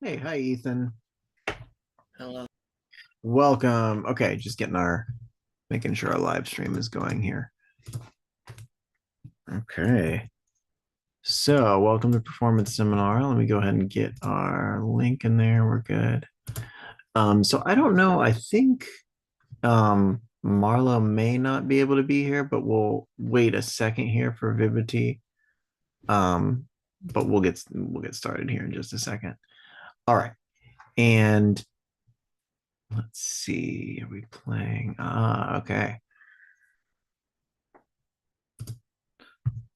Hey, hi Ethan. Hello. Welcome. Okay, just making sure our live stream is going here. Okay. So, welcome to Performance Seminar. Let me go ahead and get our link in there. We're good. So I don't know. I think Marlo may not be able to be here, but we'll wait a second here for Vivity. Um, but we'll get started here in just a second. All right. And let's see. Are we playing? Okay.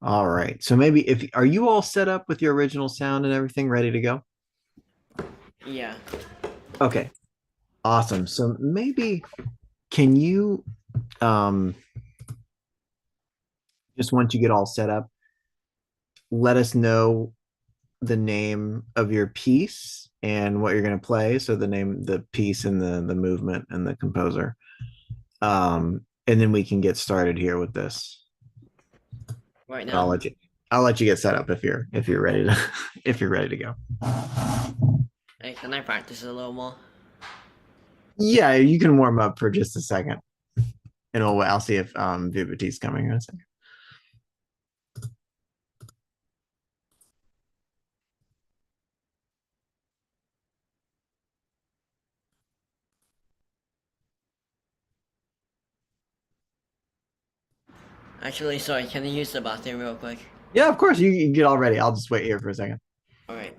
All right. So maybe if are you all set up with your original sound and everything ready to go? Yeah. Okay. Awesome. So maybe can you um just once you get all set up, let us know the name of your piece and what you're going to play. So the name, the piece and the movement and the composer. And then we can get started here with this. Right But I'll now? let you get set up if you're ready to if you're ready to go. Hey, can I practice a little more? Yeah, you can warm up for just a second. And I'll see if Viviti's coming in a second. Actually, sorry, can you use the bathroom real quick? Yeah, of course. You get all ready. I'll just wait here for a second. Alright.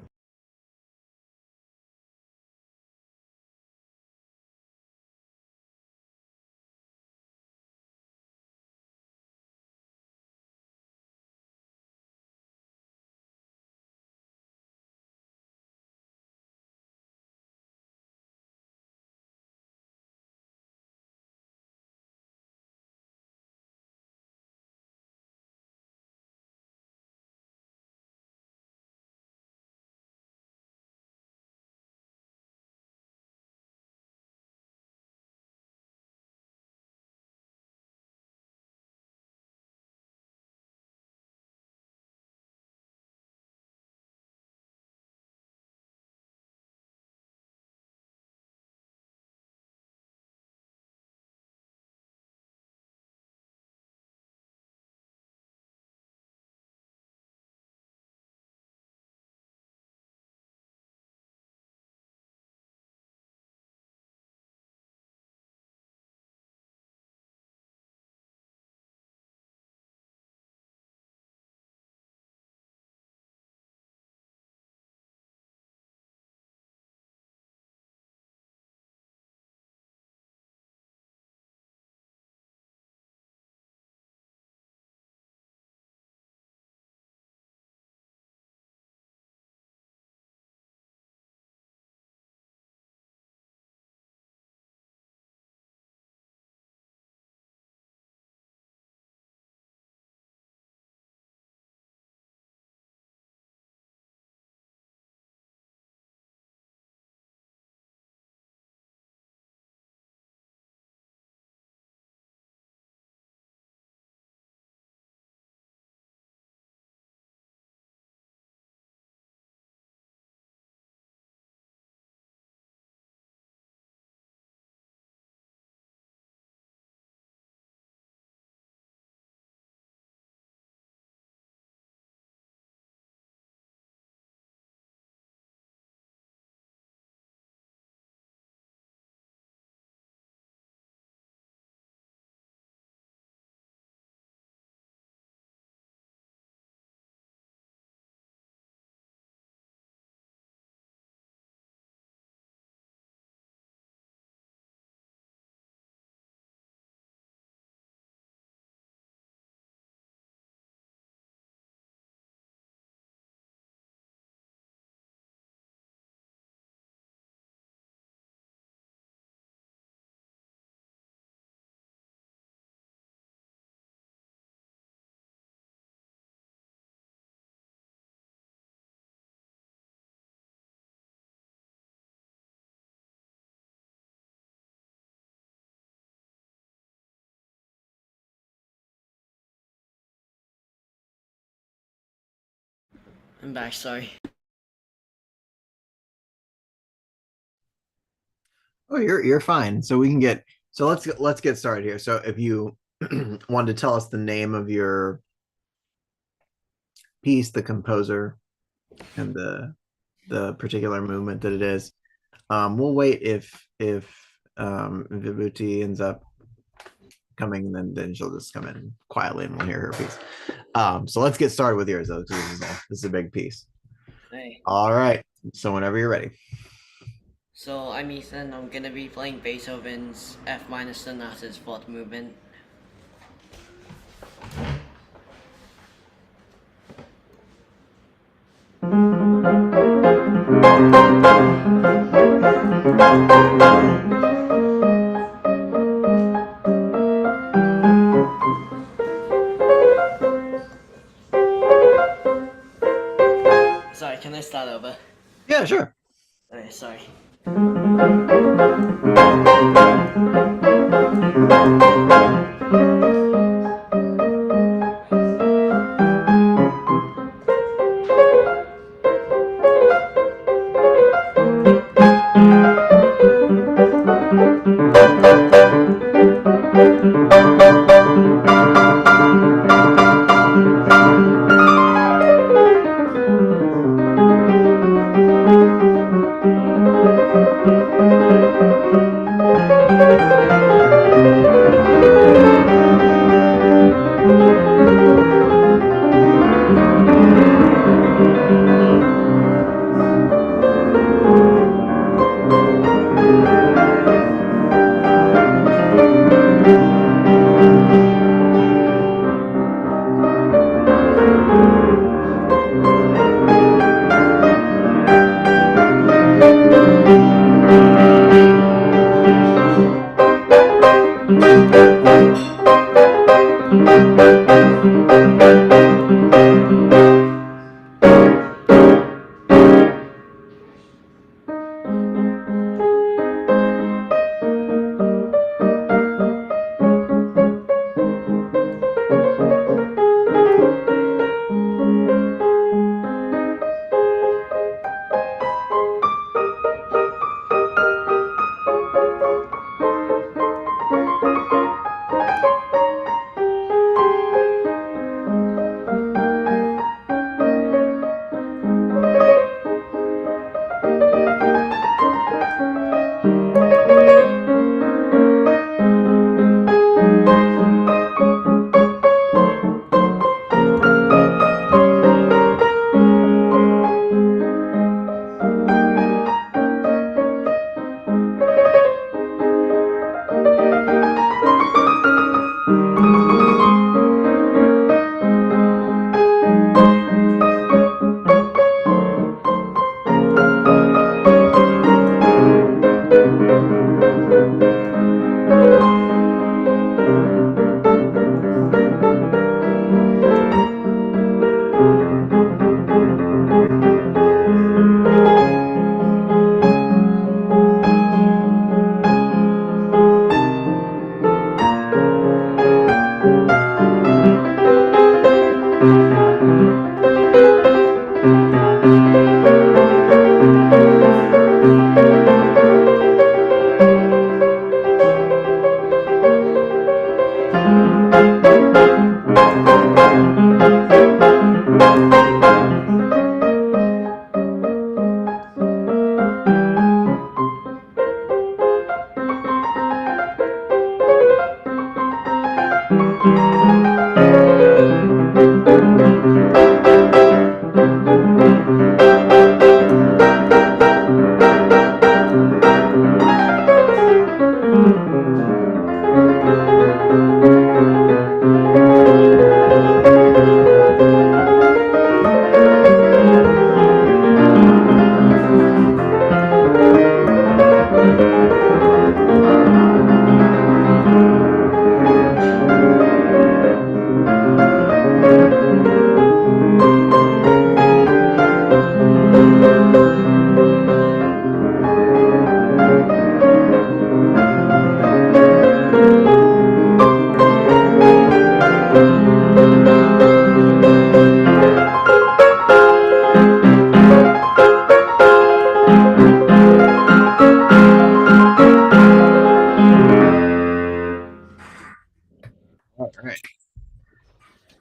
I'm back, sorry. Oh, you're fine. So we can get so let's get started here. So if you wanted to tell us the name of your piece, the composer, and the particular movement that it is, we'll wait if Vibhuti ends up coming, then she'll just come in quietly and we'll hear her piece. So let's get started with yours though, because this is a big piece. Hey. All right. So whenever you're ready. So I'm Ethan. I'm gonna be playing Beethoven's F minor Sonata's fourth movement. Sorry, can I start over? Yeah, sure. Okay, sorry.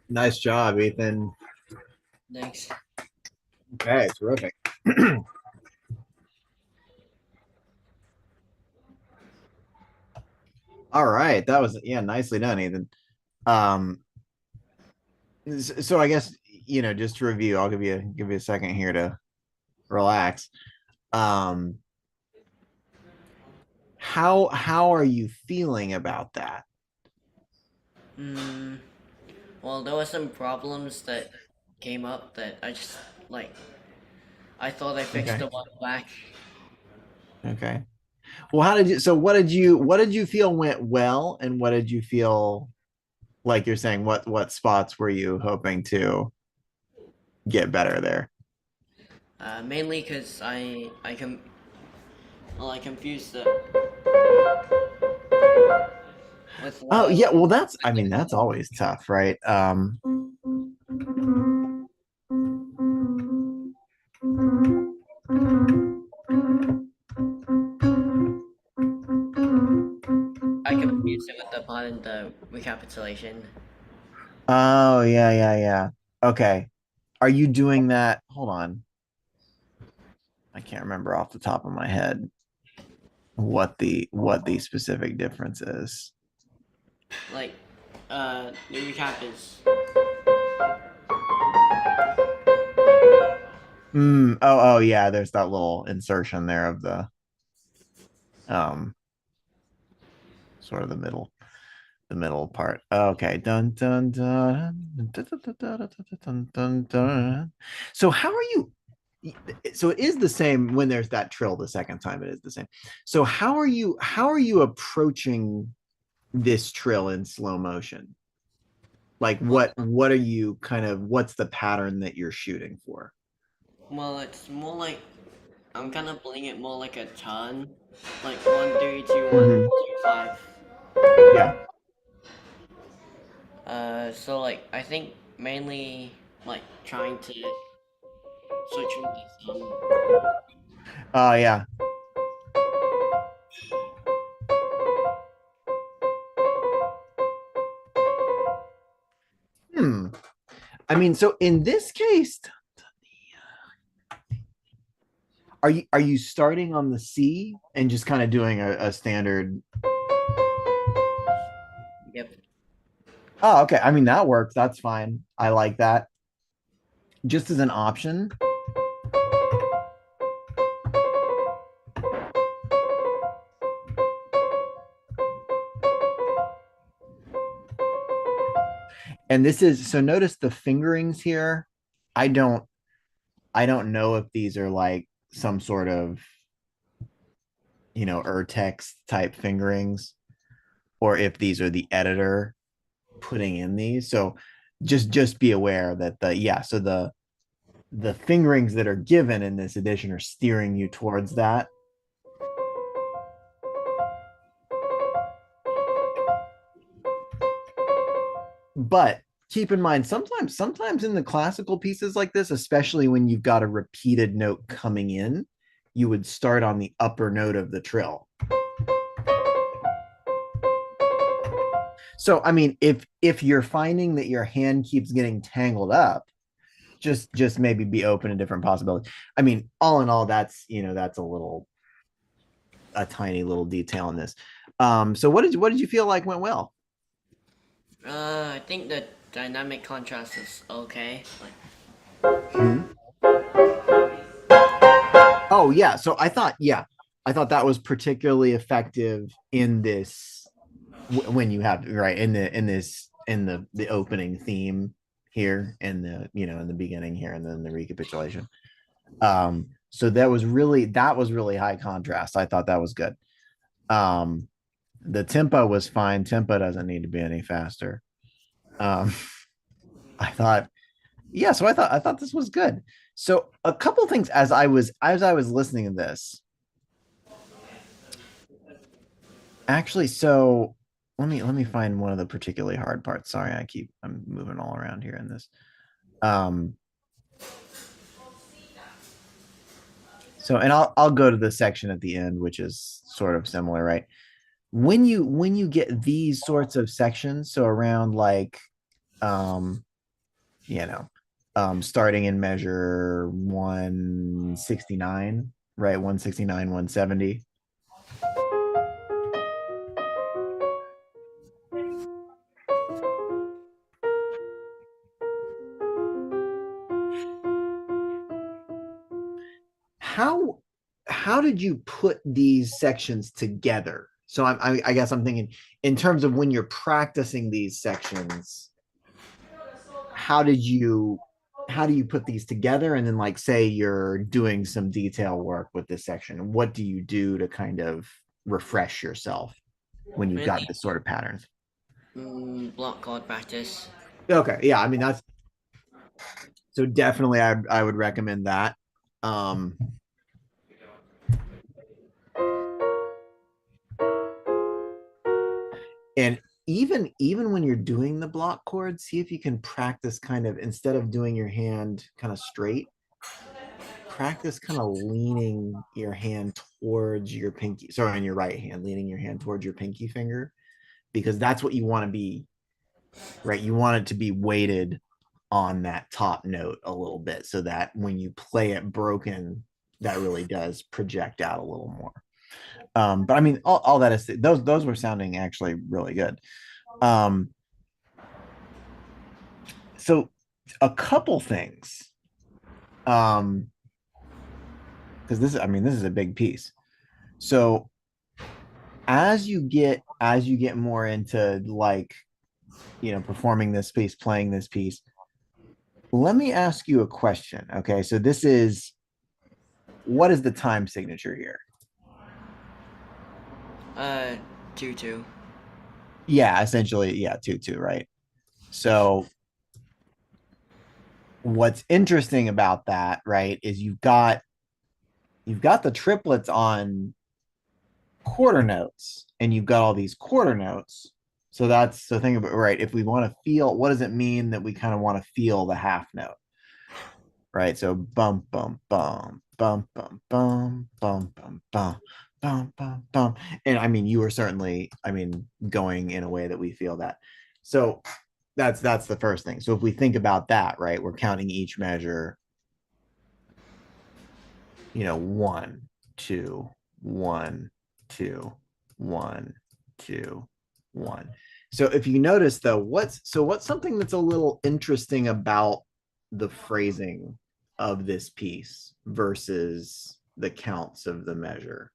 Nice job, Ethan. Thanks. Okay, terrific. All right, that was yeah, nicely done, Ethan. Um, so I guess just to review, I'll give you a second here to relax. Um, how are you feeling about that? Mm, well, there were some problems that came up that I just like. I thought I fixed Okay. the one back. Okay. Well, how did you? So, what did you feel went well, and what did you feel like you're saying? What spots were you hoping to get better there? Mainly because I confused the with Oh while yeah, well that's I mean that's always tough, right? I confused it with the part in the recapitulation. Oh yeah. Okay. Are you doing that? Hold on. I can't remember off the top of my head what the specific difference is. Like, the recap is Oh yeah, there's that little insertion there of the um sort of the middle part. Okay. Dun dun dun dun dun dun dun dun dun dun dun. So how are you? So it is the same when there's that trill the second time. It is the same. So how are you approaching this trill in slow motion? Like well, what are you kind of what's the pattern that you're shooting for? it's more like I'm kind of playing it more like a turn, like 1 3 2 1 Hmm. 2 5. Yeah. So like I think mainly like trying to switch with the thumb. Oh yeah. Hmm. I mean, so in this case, are you starting on the C and just kind of doing a standard? Yep. Oh, okay. I mean, that works. That's fine. I like that. Just as an option. And this is so notice the fingerings here. I don't I don't know if these are like some sort of, Urtext type fingerings or if these are the editor putting in these. So just be aware that so the fingerings that are given in this edition are steering you towards that. But keep in mind sometimes in the classical pieces like this, especially when you've got a repeated note coming in, you would start on the upper note of the trill. So I mean, if you're finding that your hand keeps getting tangled up, just maybe be open to different possibilities. I mean, all in all, that's a tiny little detail in this. So what did you feel like went well? I think the dynamic contrast is okay. Like, Mhm. Oh yeah, so I thought that was particularly effective in this when you have right in the opening theme here in the beginning here and then the recapitulation. So that was really high contrast. I thought that was good. Um, the tempo was fine. Tempo doesn't need to be any faster. Um, I thought, yeah. So I thought this was good. So a couple things as I was listening to this, actually. So let me find one of the particularly hard parts. Sorry, I'm moving all around here in this. Um, so and I'll go to the section at the end, which is sort of similar, right? When you get these sorts of sections, so around like um you know, starting in measure 169, right? 169, 170. how how did you put these sections together? So I guess I'm thinking in terms of when you're practicing these sections, how did you how do you put these together? And then like say you're doing some detail work with this section, what do you do to kind of refresh yourself when you've got Mainly this sort of patterns? block chord practice. Okay, yeah, I mean that's so definitely I would recommend that. Um and even when you're doing the block chords, see if you can practice kind of instead of doing your hand kind of straight, practice kind of leaning your hand towards your pinky, sorry, on your right hand, leaning your hand towards your pinky finger, because that's what you want to be, right? You want it to be weighted on that top note a little bit so that when you play it broken, that really does project out a little more. But I mean, all that is those were sounding actually really good. Um, so a couple things, um, because this, I mean, this is a big piece. So as you get more into like performing this piece, playing this piece, let me ask you a question. Okay, so this is what is the time signature here? Uh, 2-2. Yeah, essentially, yeah, 2-2, right? So what's interesting about that, right, is you've got the triplets on quarter notes and you've got all these quarter notes. So that's the thing about, right, if we want to feel, what does it mean that we kind of want to feel the half note, right? So bum bum bum bum bum bum bum bum bum bum bum bum. And I mean, you are certainly, I mean, going in a way that we feel that. So that's the first thing. So if we think about that, right, we're counting each measure, one, two, one, two, one, two, one. So if you notice though, what's something that's a little interesting about the phrasing of this piece versus the counts of the measure?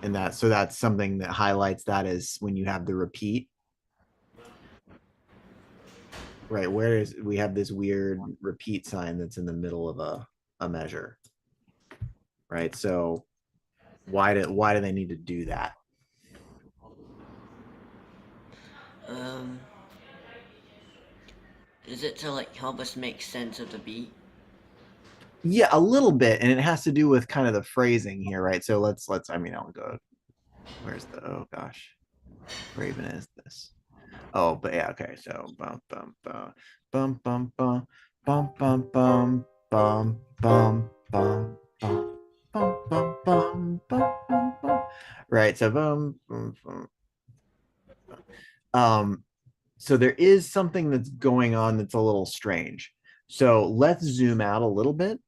And that's something that highlights that is when you have the repeat, right? Whereas we have this weird repeat sign that's in the middle of a measure, right? So why do they need to do that? Um, is it to like help us make sense of the beat? Yeah, a little bit, and it has to do with kind of the phrasing here, right? So let's. I mean, I'll go. Where's the? Oh gosh, where even is this? Oh, but yeah, okay. So bum bum bum bum bum bum bum bum bum bum bum bum bum bum bum bum bum bum. Right. So bum bum bum. Um. So there is something that's going on that's a little strange. So let's zoom out a little bit.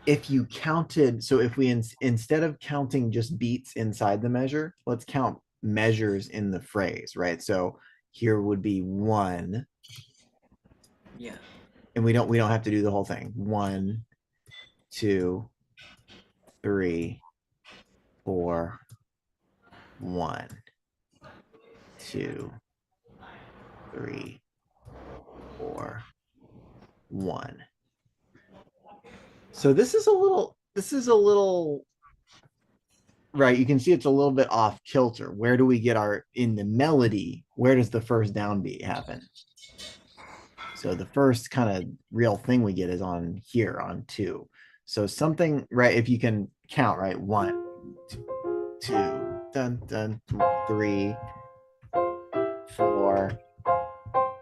If you counted, so if we instead of counting just beats inside the measure, let's count measures in the phrase, right? So here would be one, Yeah. and we don't have to do the whole thing. One, two, three, four, one, two, three, four, one. So this is a little right. You can see it's a little bit off kilter. Where do we get our in the melody? Where does the first downbeat happen? So the first kind of real thing we get is on here on two. So something, right? If you can count, right? One, two, dun, dun, three, four,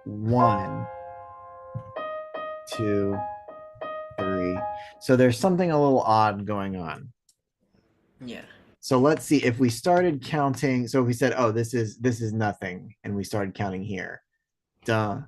one, two, three. So there's something a little odd going on. Yeah. So let's see if we started counting. So if we said, oh, this is nothing, and we started counting here. Dun,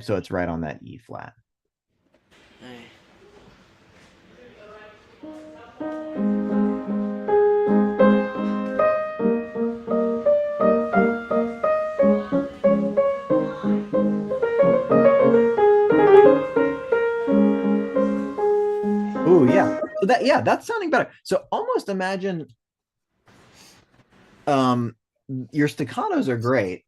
So it's right on that E flat. Alright. Oh yeah. So that yeah, that's sounding better. So almost imagine um your staccatos are great.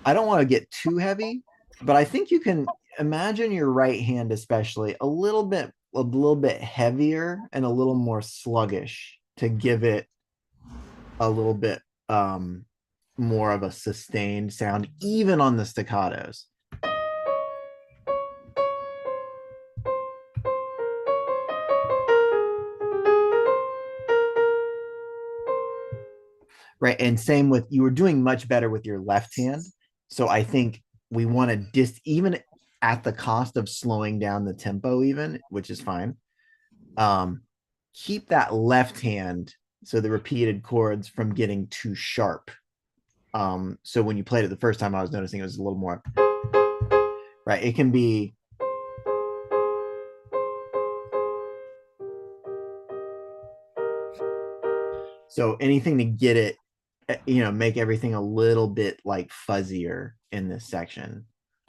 I don't want to get too heavy, but I think you can imagine your right hand especially a little bit heavier and a little more sluggish to give it a little bit more of a sustained sound even on the staccatos. Right? And same with you were doing much better with your left hand. So I think we want to even at the cost of slowing down the tempo, even, which is fine. Um, keep that left hand so the repeated chords from getting too sharp. So when you played it the first time, I was noticing it was a little more right. It can be so anything to get it, make everything a little bit like fuzzier in this section.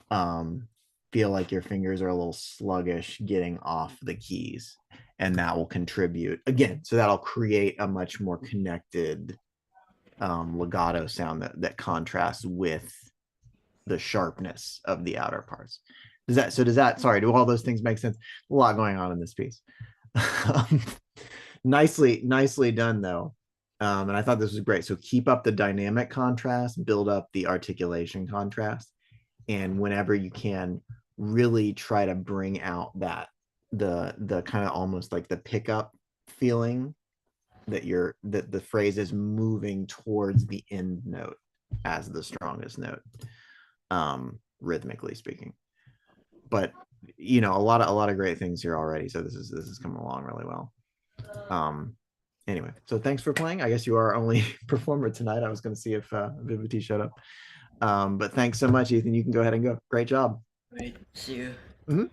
um, Feel like your fingers are a little sluggish getting off the keys, and that will contribute again. So that'll create a much more connected legato sound that contrasts with the sharpness of the outer parts. Sorry, do all those things make sense? A lot going on in this piece. Nicely done though. And I thought this was great. So keep up the dynamic contrast, build up the articulation contrast, and whenever you can, really try to bring out the kind of almost like the pickup feeling that the phrase is moving towards the end note as the strongest note, rhythmically speaking. But a lot of great things here already. So this is coming along really well. Anyway, so thanks for playing. I guess you are our only performer tonight. I was going to see if Vivity showed up. But thanks so much, Ethan. You can go ahead and go. Great job. Right. See you. Mhm.